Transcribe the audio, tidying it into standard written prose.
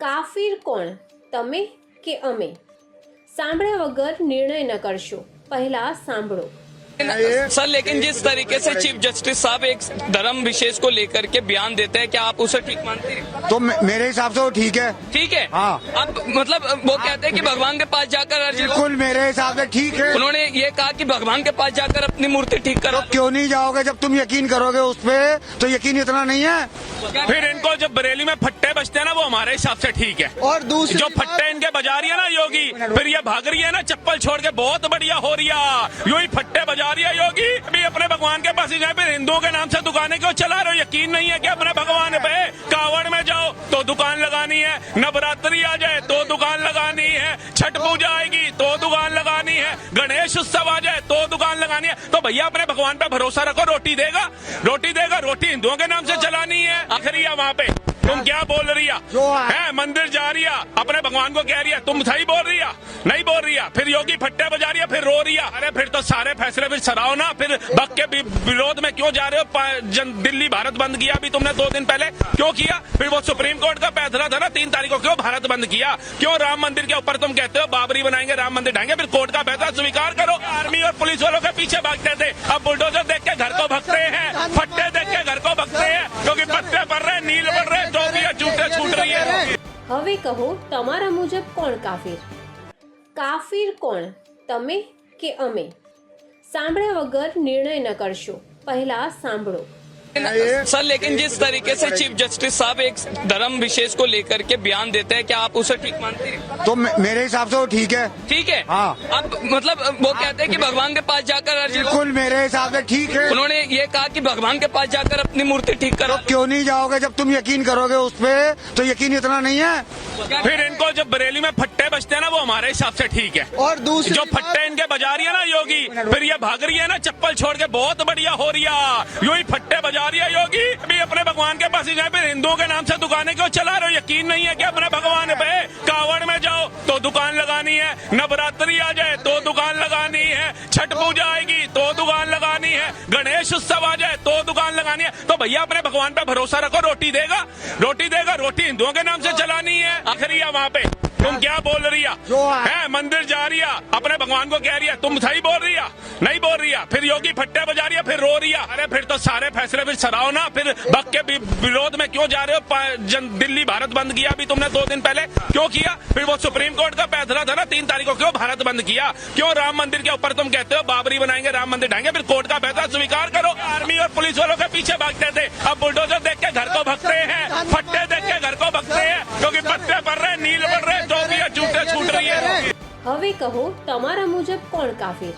કાફીર કોણ, તમે કે અમે? સાંભળ્યા વગર નિર્ણય ન કરશો, પહેલા સાંભળો। सर लेकिन जिस तरीके से चीफ जस्टिस साहब एक धर्म विशेष को लेकर के बयान देते हैं, क्या आप उसे ठीक मानते हैं? तो मेरे हिसाब से वो ठीक है। ठीक है। हाँ। अब मतलब वो कहते हैं कि भगवान के पास जाकर अर्जी, बिल्कुल मेरे हिसाब से ठीक है। उन्होंने ये कहा कि भगवान के पास जाकर अपनी मूर्ति ठीक करो। तो क्यों नहीं जाओगे? जब तुम यकीन करोगे उस पे, तो यकीन इतना नहीं है। फिर इनको जब बरेली में फट्टे बजते हैं ना, वो हमारे हिसाब से ठीक है। और दूसरी जो फट्टे इनके बजा रही है ना योगी, फिर ये भाग रही है ना चप्पल छोड़ के, बहुत बढ़िया हो रही है। यूं ही फट्टे बजा रही है योगी। अभी अपने भगवान के पास ही जाए, फिर हिंदुओं के नाम से दुकानें क्यों चला रहे हो? यकीन नहीं है कि अपने भगवान पे? कावड़ में जाओ तो दुकान लगानी है, नवरात्रि आ जाए तो दुकान लगानी है, छठ पूजा आएगी तो दुकान लगानी है, गणेश उत्सव आ जाए तो दुकान लगानी है। तो भैया अपने भगवान पे भरोसा रखो, रोटी देगा, रोटी देगा। रोटी हिंदुओं के नाम से चलानी है। आखिरी है वहाँ पे तुम क्या बोल रही है? मंदिर जा रही है, अपने भगवान को कह रही है, तुम सही बोल रही है? नहीं बोल रही है। फिर योगी फट्टे बजा रही है, फिर रो रही है। अरे फिर तो सारे फैसले फिर सराहो ना। फिर बक के विरोध में क्यों जा रहे हो? दिल्ली भारत बंद किया अभी तुमने 2 दिन पहले, क्यों किया? फिर वो सुप्रीम कोर्ट का फैसला था ना 3 तारीख को, क्यों भारत बंद किया? क्यों राम मंदिर के ऊपर तुम कहते हो बाबरी बनाएंगे, राम मंदिर ढाएंगे? फिर कोर्ट का फैसला स्वीकार करो। आर्मी और पुलिस वालों के पीछे भागते थे, अब बुलडोजर देख के घर को भगते हैं, फट्टे देख के घर को भगते हैं, क्योंकि पत्ते पड़ रहे, नील पड़ रहे, टोपियां जूते छूट रही है। હવે કહો, તમારા મુજબ કોણ કાફીર? કાફીર કોણ, તમે કે અમે? સાંભળ્યા વગર નિર્ણય ન કરશો, પહેલા સાંભળો। सर लेकिन जिस तरीके से चीफ जस्टिस साहब एक धर्म विशेष को लेकर के बयान देते हैं, क्या आप उसे ठीक मानते हैं? तो मेरे हिसाब से वो ठीक है। ठीक है। हाँ। अब मतलब वो कहते हैं कि भगवान के पास जाकर अर्जी, बिल्कुल मेरे हिसाब से ठीक है। उन्होंने ये कहा कि भगवान के पास जाकर अपनी मूर्ति ठीक करो। तो क्यों नहीं जाओगे? जब तुम यकीन करोगे उस पे, तो यकीन इतना नहीं है। फिर इनको जब बरेली में फट्टे बजते हैं ना, वो हमारे हिसाब से ठीक है। और दूसरी जो फट्टे इनके बजा रही है ना योगी, फिर ये भाग रही है ना चप्पल छोड़ के, बहुत बढ़िया हो रही है। यूं ही फट्टे बजा रही है योगी। अभी अपने भगवान के पास ही जाए, फिर हिंदुओं के नाम से दुकानें क्यों चला रहे हो? यकीन नहीं है कि अपने भगवान पे? कावड़ में जाओ तो दुकान लगानी है, नवरात्रि आ जाए तो दुकान लगानी है, छठ पूजा आएगी तो दुकान लगानी है, गणेश उत्सव आ जाए तो दुकान लगानी है। तो भैया अपने भगवान पे भरोसा रखो, रोटी देगा, रोटी देगा। रोटी हिंदुओं के नाम से चलानी है। आखिरी है वहाँ पे तुम क्या बोल रही है? मंदिर जा रही है, अपने भगवान को कह रही है, तुम सही बोल रही है? नहीं बोल रही है। फिर योगी फट्टे बजा रही है, फिर रो रही है। अरे फिर तो सारे फैसले फिर सराहो ना। फिर बक के विरोध में क्यों जा रहे हो? दिल्ली भारत बंद किया अभी तुमने 2 दिन पहले, क्यों किया? फिर वो सुप्रीम कोर्ट का फैसला था ना 3 तारीख को, क्यों भारत बंद किया? क्यों राम मंदिर के ऊपर तुम कहते हो बाबरी बनाएंगे, राम मंदिर ढाएंगे? फिर कोर्ट का फैसला स्वीकार करो। आर्मी और पुलिस वालों के पीछे भागते थे, अब बुलडोजर देख के घर को भगते हैं, फट्टे देख के घर को भगते हैं, क्योंकि पत्ते पड़ रहे, नील पड़ रहे, टोपियां जूते छूट रही है। હવે કહો, તમારા મુજબ કોણ કાફીર?